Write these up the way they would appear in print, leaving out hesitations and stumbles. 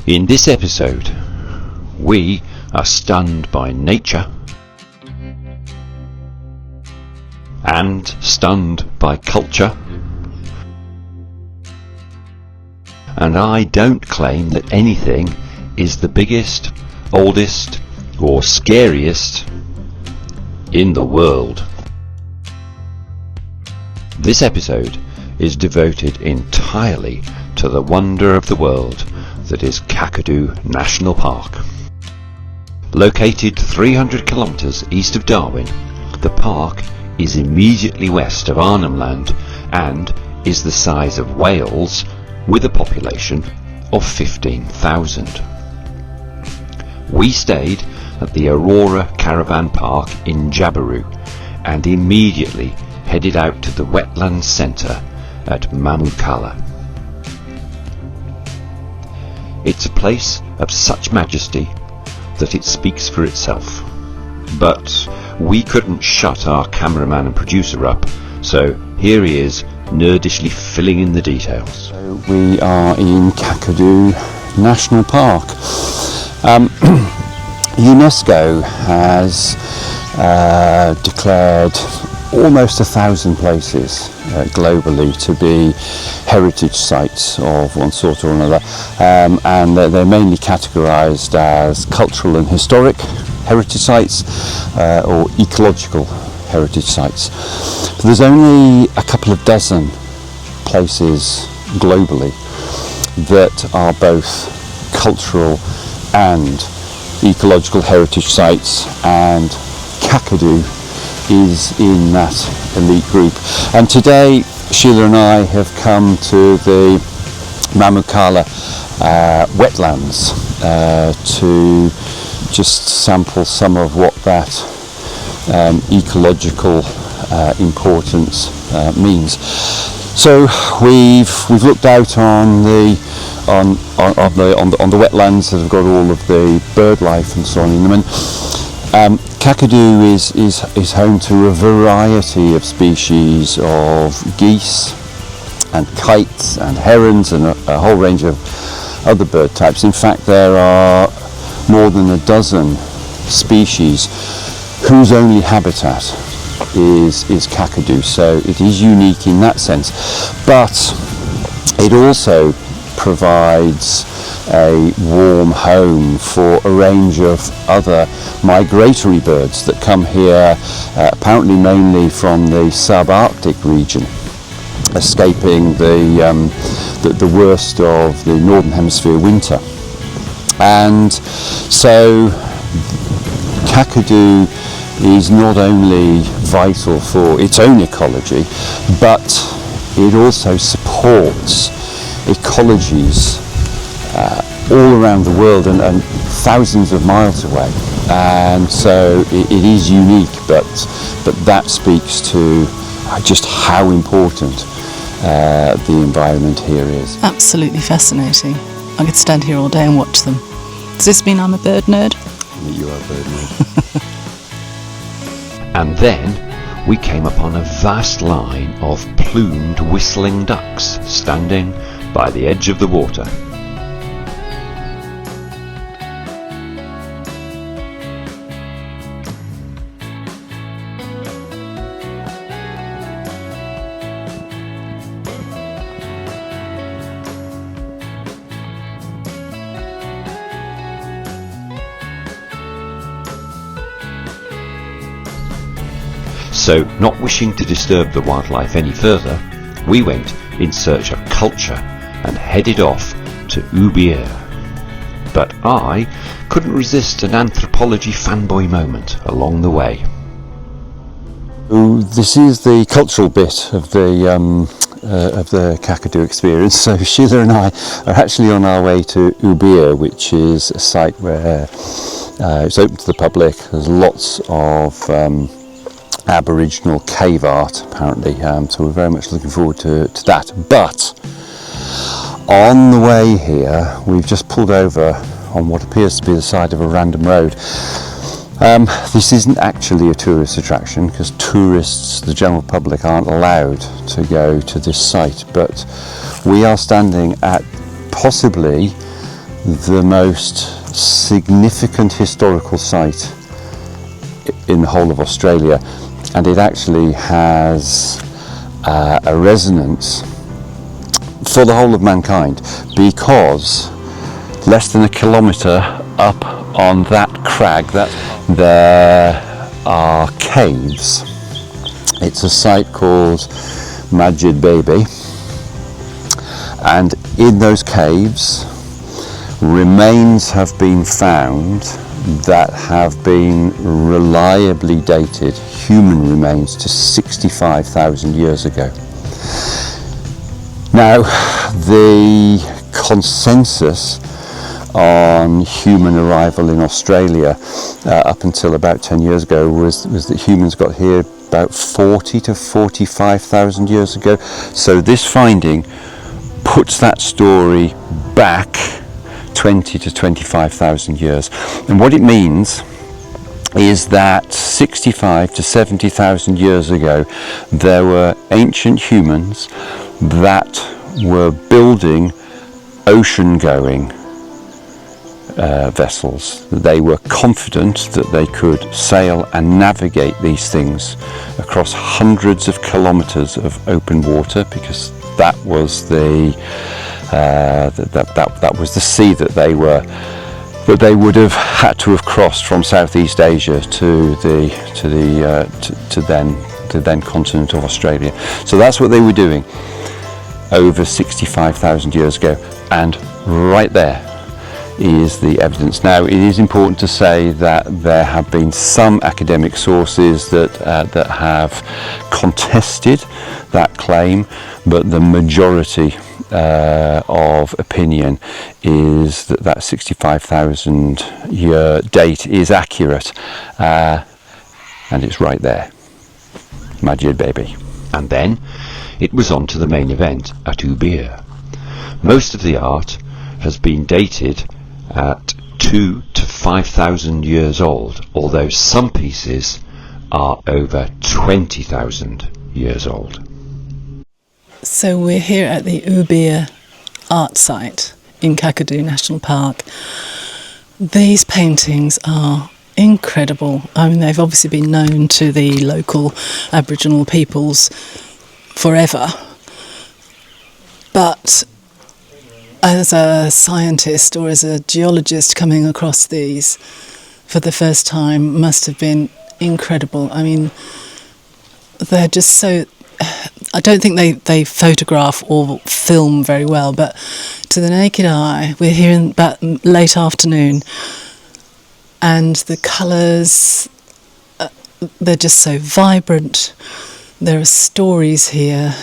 In this episode, we are stunned by nature and stunned by culture, and I don't claim that anything is the biggest, oldest or scariest in the world. This episode is devoted entirely to the wonder of the world that is Kakadu National Park. Located 300 kilometres east of Darwin, the park is immediately west of Arnhem Land and is the size of Wales with a population of 15,000. We stayed at the Aurora Caravan Park in Jabiru and immediately headed out to the wetlands centre at Mamukala. It's a place of such majesty that it speaks for itself. But we couldn't shut our cameraman and producer up, so here he is, nerdishly filling in the details. So we are in Kakadu National Park. UNESCO has declared almost 1,000 places globally to be heritage sites of one sort or another, and they're mainly categorised as cultural and historic heritage sites or ecological heritage sites. So there's only a couple of dozen places globally that are both cultural and ecological heritage sites, and Kakadu is in that elite group. And today Sheila and I have come to the Mamukala wetlands to just sample some of what that ecological importance means. So we've looked out on the wetlands that have got all of the bird life and so on in them, and Kakadu is home to a variety of species of geese and kites and herons and a whole range of other bird types. In fact, there are more than a dozen species whose only habitat is Kakadu, so it is unique in that sense, but it also provides a warm home for a range of other migratory birds that come here, apparently mainly from the subarctic region, escaping the worst of the northern hemisphere winter. And so Kakadu is not only vital for its own ecology, but it also supports ecologies all around the world and thousands of miles away, and so it is unique, but that speaks to just how important the environment here is. Absolutely fascinating. I could stand here all day and watch them. Does this mean I'm a bird nerd? You are a bird nerd. And then we came upon a vast line of plumed whistling ducks standing by the edge of the water. So, not wishing to disturb the wildlife any further, we went in search of culture and headed off to Ubir. But I couldn't resist an anthropology fanboy moment along the way. This is the cultural bit of the Kakadu experience. So Sheila and I are actually on our way to Ubir, which is a site where it's open to the public. There's lots of Aboriginal cave art, apparently, so we're very much looking forward to that. But on the way here, we've just pulled over on what appears to be the side of a random road. This isn't actually a tourist attraction because tourists, the general public, aren't allowed to go to this site, but we are standing at possibly the most significant historical site in the whole of Australia, and it actually has a resonance for the whole of mankind, because less than a kilometre up on that crag there are caves. It's a site called Majid Baby, and in those caves remains have been found that have been reliably dated, human remains, to 65,000 years ago. Now, the consensus on human arrival in Australia up until about 10 years ago was that humans got here about 40 to 45,000 years ago. So this finding puts that story back 20 to 25,000 years. And what it means is that 65 to 70,000 years ago there were ancient humans that were building ocean-going vessels. They were confident that they could sail and navigate these things across hundreds of kilometres of open water, because that was the that was the sea that they would have had to have crossed from Southeast Asia to the then continent of Australia. So that's what they were doing over 65,000 years ago, and right there is the evidence. Now, it is important to say that there have been some academic sources that have contested that claim, but the majority of opinion is that 65,000 year date is accurate, and it's right there. Majid Baby. And then it was on to the main event at Ubir. Most of the art has been dated at 2 to 5,000 years old, although some pieces are over 20,000 years old. So we're here at the Ubir art site in Kakadu National Park. These paintings are incredible. I mean, they've obviously been known to the local Aboriginal peoples forever, but as a scientist or as a geologist coming across these for the first time must have been incredible. I mean, they're just so... I don't think they photograph or film very well, but to the naked eye, we're here in about late afternoon, and the colours, they're just so vibrant. There are stories here.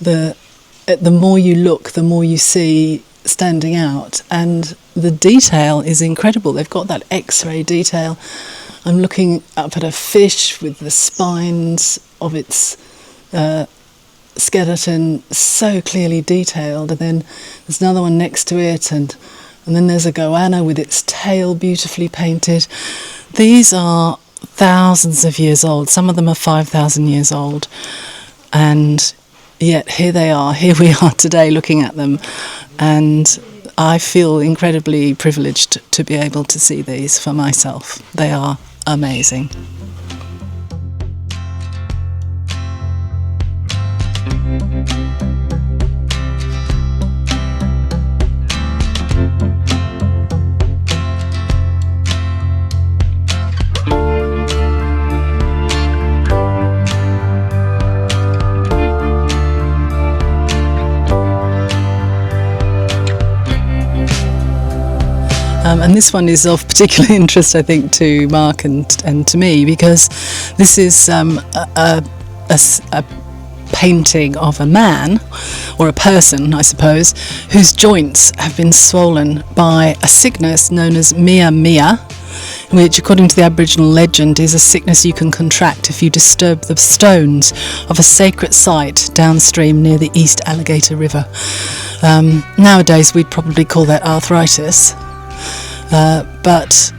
The more you look, the more you see standing out, and the detail is incredible. They've got that X-ray detail. I'm looking up at a fish with the spines of its skeleton so clearly detailed, and then there's another one next to it, and then there's a goanna with its tail beautifully painted. These are thousands of years old. Some of them are 5,000 years old, and yet here we are today looking at them, and I feel incredibly privileged to be able to see these for myself. They are amazing. And this one is of particular interest, I think, to Mark and to me, because this is a painting of a man, or a person, I suppose, whose joints have been swollen by a sickness known as Mia Mia, which, according to the Aboriginal legend, is a sickness you can contract if you disturb the stones of a sacred site downstream near the East Alligator River. Nowadays, we'd probably call that arthritis. But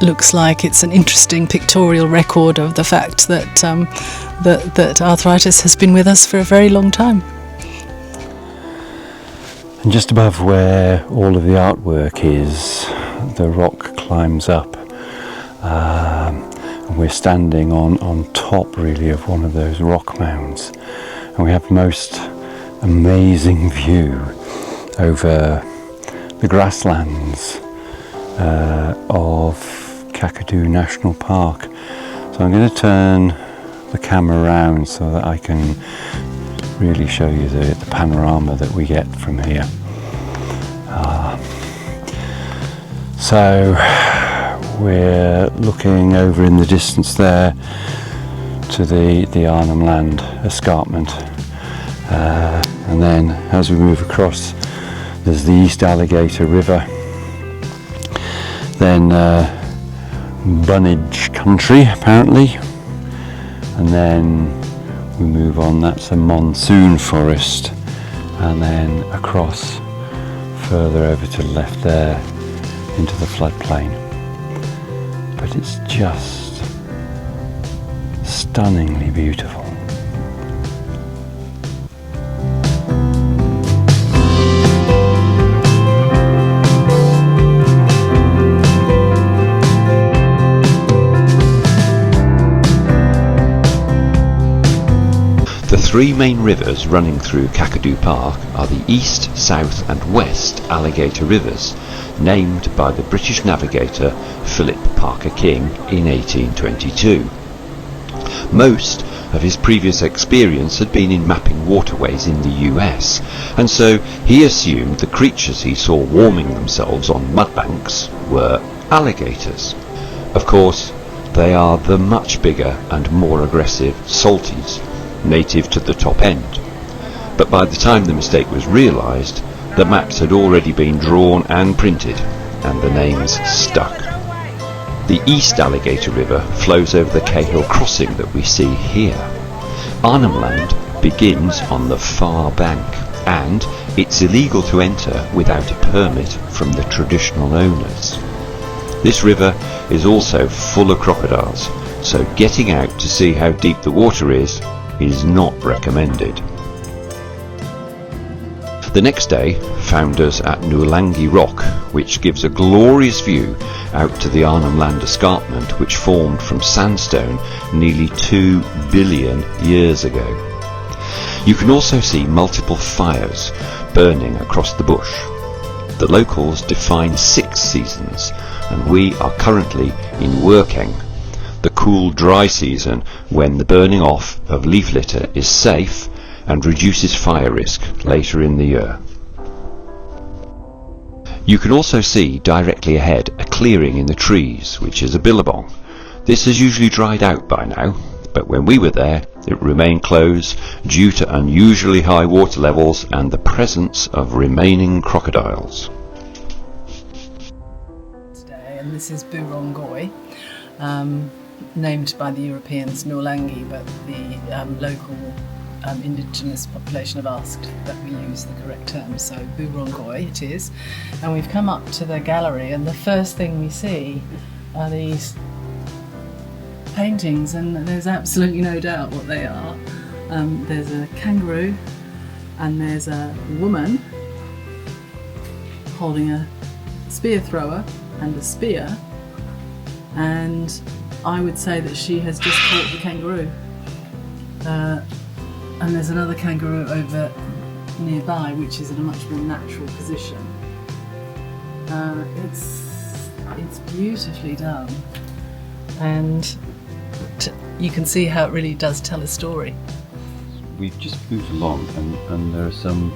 looks like it's an interesting pictorial record of the fact that that arthritis has been with us for a very long time. And just above where all of the artwork is, the rock climbs up. And we're standing on top really of one of those rock mounds. And we have the most amazing view over the grasslands of Kakadu National Park. So I'm going to turn the camera around so that I can really show you the panorama that we get from here. So we're looking over in the distance there to the Arnhem Land escarpment, and then as we move across there's the East Alligator River, then Bunnage country apparently, and then we move on, that's a monsoon forest, and then across further over to the left there into the floodplain. But it's just stunningly beautiful. The three main rivers running through Kakadu Park are the East, South and West Alligator Rivers, named by the British navigator Philip Parker King in 1822. Most of his previous experience had been in mapping waterways in the US, and so he assumed the creatures he saw warming themselves on mudbanks were alligators. Of course, they are the much bigger and more aggressive salties, native to the top end. But by the time the mistake was realised, the maps had already been drawn and printed, and the names stuck. The East Alligator River flows over the Cahill crossing that we see here. Arnhem Land begins on the far bank, and it's illegal to enter without a permit from the traditional owners. This river is also full of crocodiles, so getting out to see how deep the water is not recommended. The next day found us at Nulangi Rock, which gives a glorious view out to the Arnhem Land escarpment, which formed from sandstone nearly 2 billion years ago. You can also see multiple fires burning across the bush. The locals define 6 seasons, and we are currently in Working, the cool dry season when the burning off of leaf litter is safe and reduces fire risk later in the year. You can also see directly ahead a clearing in the trees, which is a billabong. This has usually dried out by now, but when we were there it remained closed due to unusually high water levels and the presence of remaining crocodiles. Today, and this is Burongoi, named by the Europeans Nulangi, but the local indigenous population have asked that we use the correct term, so Burongoi it is. And we've come up to the gallery, and the first thing we see are these paintings, and there's absolutely no doubt what they are. There's a kangaroo, and there's a woman holding a spear thrower and a spear, and I would say that she has just caught the kangaroo. And there's another kangaroo over nearby, which is in a much more natural position. It's beautifully done, and you can see how it really does tell a story. We've just moved along, and there are some,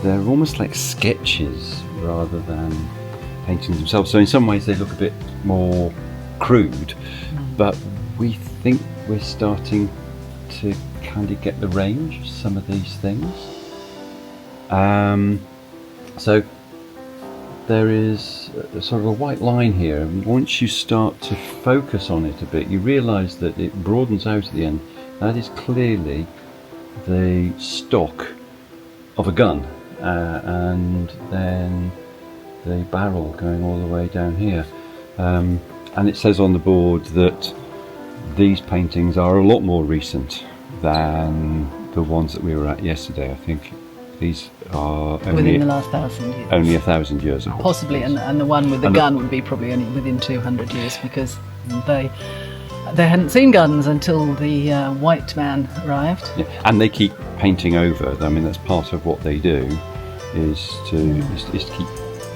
they're almost like sketches rather than paintings themselves. So in some ways they look a bit more crude, but we think we're starting to kind of get the range of some of these things. So there is a sort of a white line here, and once you start to focus on it a bit, you realise that it broadens out at the end. That is clearly the stock of a gun, and then the barrel going all the way down here. And it says on the board that these paintings are a lot more recent than the ones that we were at yesterday. I think these are within the last 1,000 years. only 1,000 years old. Possibly, and the one with the gun would be probably only within 200 years, because they hadn't seen guns until the white man arrived. Yeah. And they keep painting over. I mean, that's part of what they do, is to keep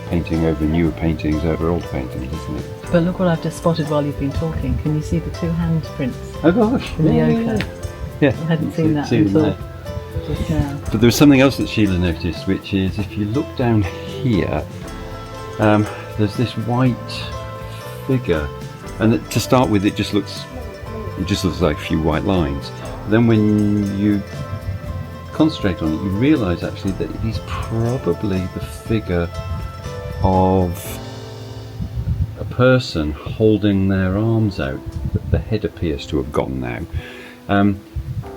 painting over newer paintings over old paintings, isn't it? But look what I've just spotted while you've been talking. Can you see the two handprints Oh gosh! in the ochre? Yeah. I hadn't seen that until just now. But there was something else that Sheila noticed, which is if you look down here, there's this white figure, and to start with, it just looks like a few white lines. But then when you concentrate on it, you realise actually that it is probably the figure of a person holding their arms out. The head appears to have gone now.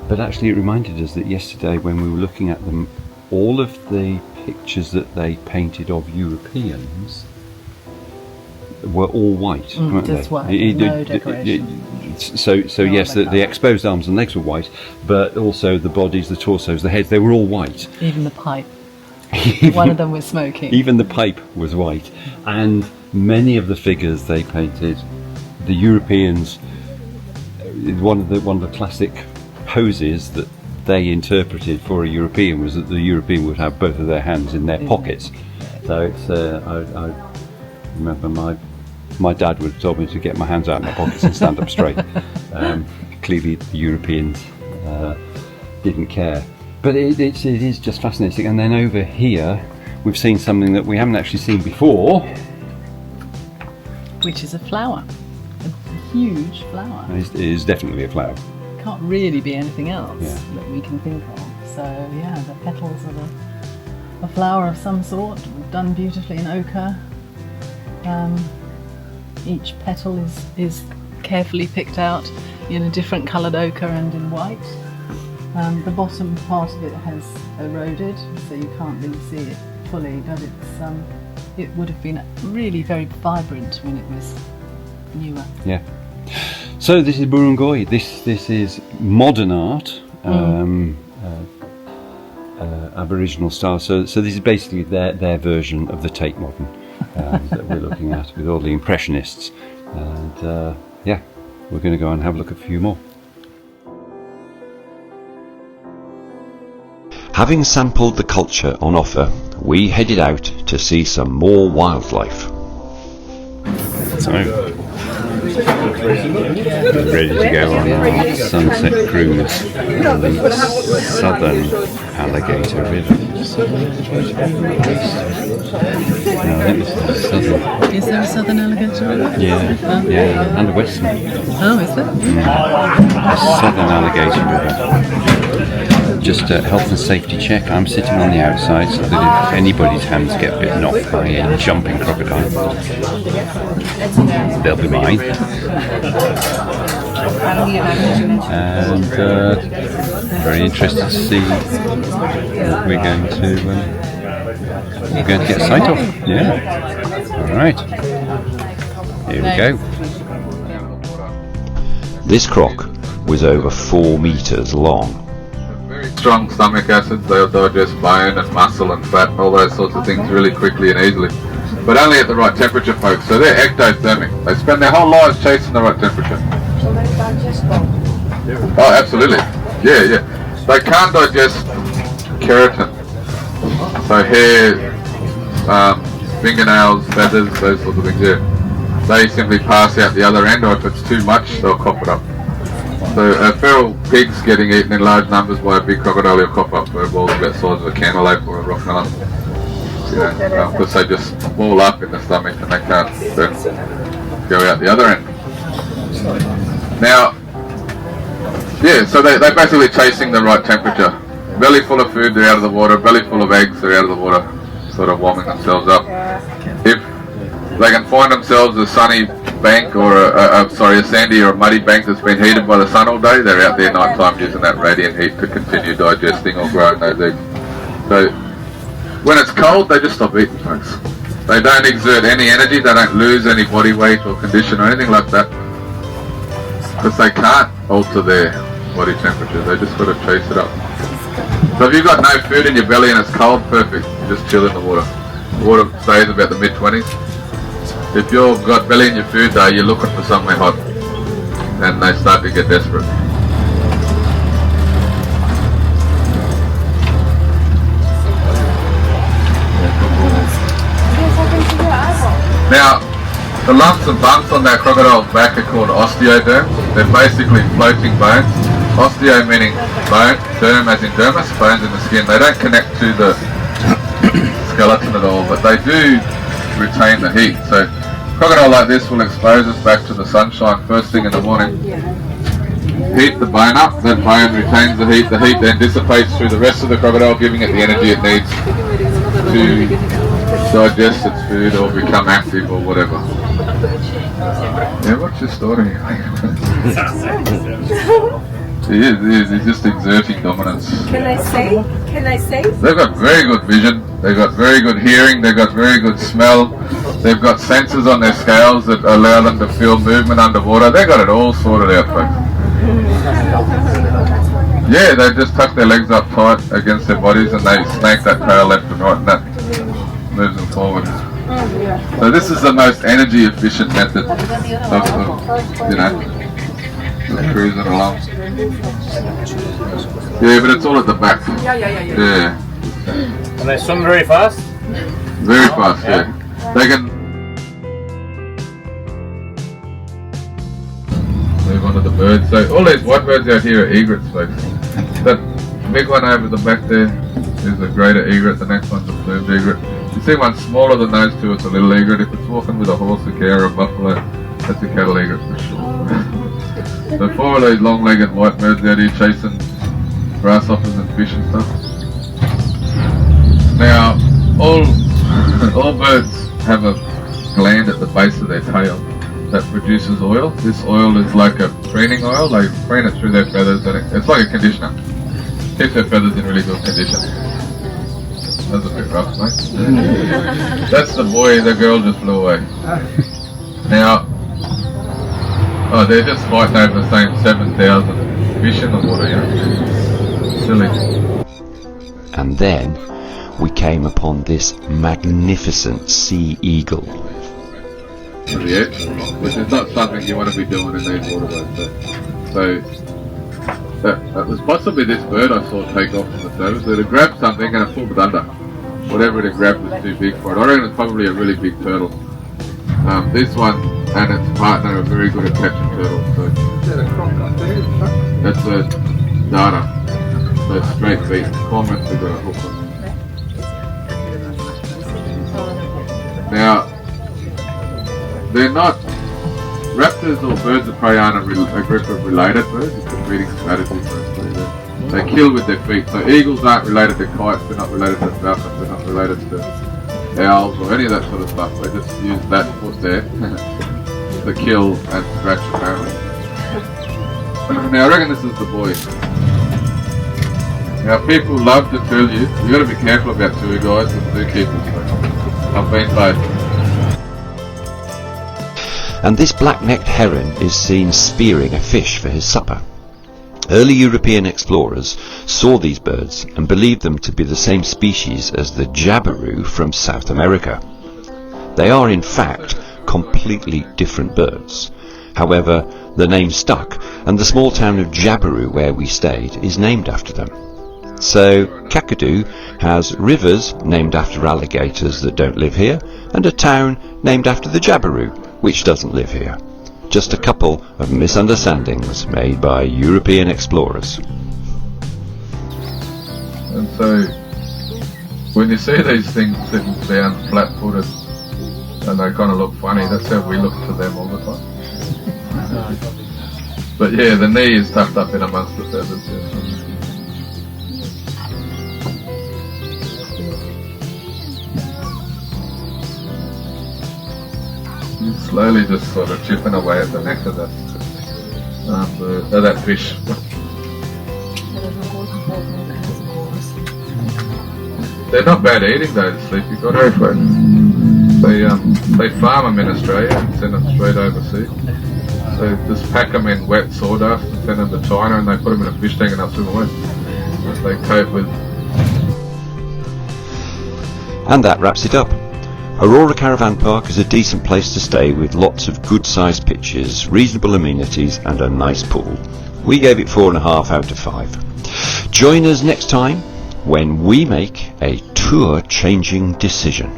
But actually it reminded us that yesterday when we were looking at them, all of the pictures that they painted of Europeans were all white, weren't just they? white, no decoration. So yes, the exposed arms and legs were white, but also the bodies, the torsos, the heads, they were all white. Even the pipe. One of them was smoking. Even the pipe was white. And many of the figures they painted, the Europeans, one of the classic poses that they interpreted for a European was that the European would have both of their hands in their pockets. So it's I remember my dad would have told me to get my hands out of my pockets and stand up straight. Clearly the Europeans didn't care. But it is just fascinating. And then over here we've seen something that we haven't actually seen before, which is a flower, a huge flower. It is definitely a flower. Can't really be anything else Yeah. that we can think of. So yeah, the petals of a flower of some sort, done beautifully in ochre. Each petal is carefully picked out in a different coloured ochre and in white. The bottom part of it has eroded, so you can't really see it fully, but it would have been really very vibrant when it was newer. Yeah. So this is Burungoi. This is modern art, Aboriginal style. So this is basically their version of the Tate Modern that we're looking at with all the impressionists. And we're going to go and have a look at a few more. Having sampled the culture on offer, we headed out to see some more wildlife. So, ready to go on our sunset cruise on the southern alligator river. No, I think it's the southern. Is there a southern alligator river? Yeah, and a western. Oh, is there? The southern alligator river. Just a health and safety check. I'm sitting on the outside so that if anybody's hands get bitten off by a jumping crocodile, they'll be mine. And very interested to see what we're going to get sight of. Yeah. All right. Here we go. This croc was over 4 meters long. Strong stomach acids, they'll digest bone and muscle and fat, all those sorts of things really quickly and easily. But only at the right temperature, folks. So they're ectothermic. They spend their whole lives chasing the right temperature. So they digest bone? Oh, absolutely. Yeah. They can't digest keratin. So hair, fingernails, feathers, those sorts of things, yeah. They simply pass out the other end, or if it's too much, they'll cough it up. So a feral pig's getting eaten in large numbers by a big crocodile, will cough up for balls about the size of a cantaloupe or a rock melon. Because they just ball up in the stomach and they can't go out the other end. Now, so they're basically chasing the right temperature. Belly full of food, they're out of the water. Belly full of eggs, they're out of the water, sort of warming themselves up. If they can find themselves a sunny bank or a sandy or a muddy bank that's been heated by the sun all day, they're out there night time using that radiant heat to continue digesting or growing those eggs. So when it's cold, they just stop eating, folks. They don't exert any energy, they don't lose any body weight or condition or anything like that, because they can't alter their body temperature, they just got to chase it up. So if you've got no food in your belly and it's cold, perfect. You just chill in the water. The water stays about the mid-20s. If you've got belly in your food though, you're looking for somewhere hot. And they start to get desperate. Now, the lumps and bumps on that crocodile's back are called osteoderms. They're basically floating bones. Osteo meaning bone, derm as in dermis, bones in the skin. They don't connect to the skeleton at all, but they do retain the heat. So a crocodile like this will expose us back to the sunshine first thing in the morning. Heat the bone up, that bone retains the heat then dissipates through the rest of the crocodile, giving it the energy it needs to digest its food or become active or whatever. Yeah, what's your story? He is, he's just exerting dominance. Can I say? They've got very good vision, they've got very good hearing, they've got very good smell, they've got sensors on their scales that allow them to feel movement underwater. They've got it all sorted out, folks. Yeah, they just tuck their legs up tight against their bodies and they snake that tail left and right and that moves them forward. So this is the most energy efficient method of cruising along. Yeah, but it's all at the back. Yeah. And they swim very fast? Very fast, yeah. They can move on to the birds. So all these white birds out here are egrets, folks. That big one over the back there is a greater egret, the next one's a plumed egret. You see one smaller than those two, it's a little egret. If it's walking with a horse, a cow or a buffalo, that's a cattle egret for sure. So 4 of these long-legged white birds out here chasing grasshoppers and fish and stuff. Now, all birds have a gland at the base of their tail that produces oil. This oil is like a preening oil. They preen it through their feathers and it's like a conditioner. Keeps their feathers in really good condition. That's a bit rough, mate. That's the boy, the girl just flew away. Now, they're just fighting over the same 7,000 fish in the water, you know. Silly. And then we came upon this magnificent sea eagle. Yeah, which is not something you want to be doing in these waterways. So that was possibly this bird I saw take off from the surface. It had grabbed something and it pulled it under. Whatever it had grabbed was too big for it. I reckon it's probably a really big turtle. This one and its partner are very good at catching turtles. So that's a darter. So straight beat. Cormorants have got a hook on. Now, they're not, raptors or birds of prey aren't a group of related birds. It's a breeding strategy for us. They kill with their feet. So eagles aren't related to kites, they're not related to falcons, they're not related to owls or any of that sort of stuff. They just use that foot there to kill and scratch apparently. Now I reckon this is the boy. Now people love to tell you got to be careful about tour guides and zookeepers. I've been both. And this black-necked heron is seen spearing a fish for his supper. Early European explorers saw these birds and believed them to be the same species as the jabiru from South America. They are in fact completely different birds. However, the name stuck, and the small town of Jabiru where we stayed is named after them. So Kakadu has rivers named after alligators that don't live here, and a town named after the jabiru, which doesn't live here. Just a couple of misunderstandings made by European explorers. And so, when you see these things sitting down flat-footed and they kind of look funny, that's how we look to them all the time. But yeah, the knee is tucked up in amongst the feathers. Yeah. Slowly just sort of chipping away at the neck of that fish. They're not bad eating though, the sleepy cod. They farm them in Australia and send them straight overseas. They just pack them in wet sawdust and send them to China and they put them in a fish tank and they'll swim away. that they cope with. And that wraps it up. Aurora Caravan Park is a decent place to stay with lots of good sized pitches, reasonable amenities and a nice pool. We gave it 4.5 out of 5. Join us next time when we make a tour changing decision.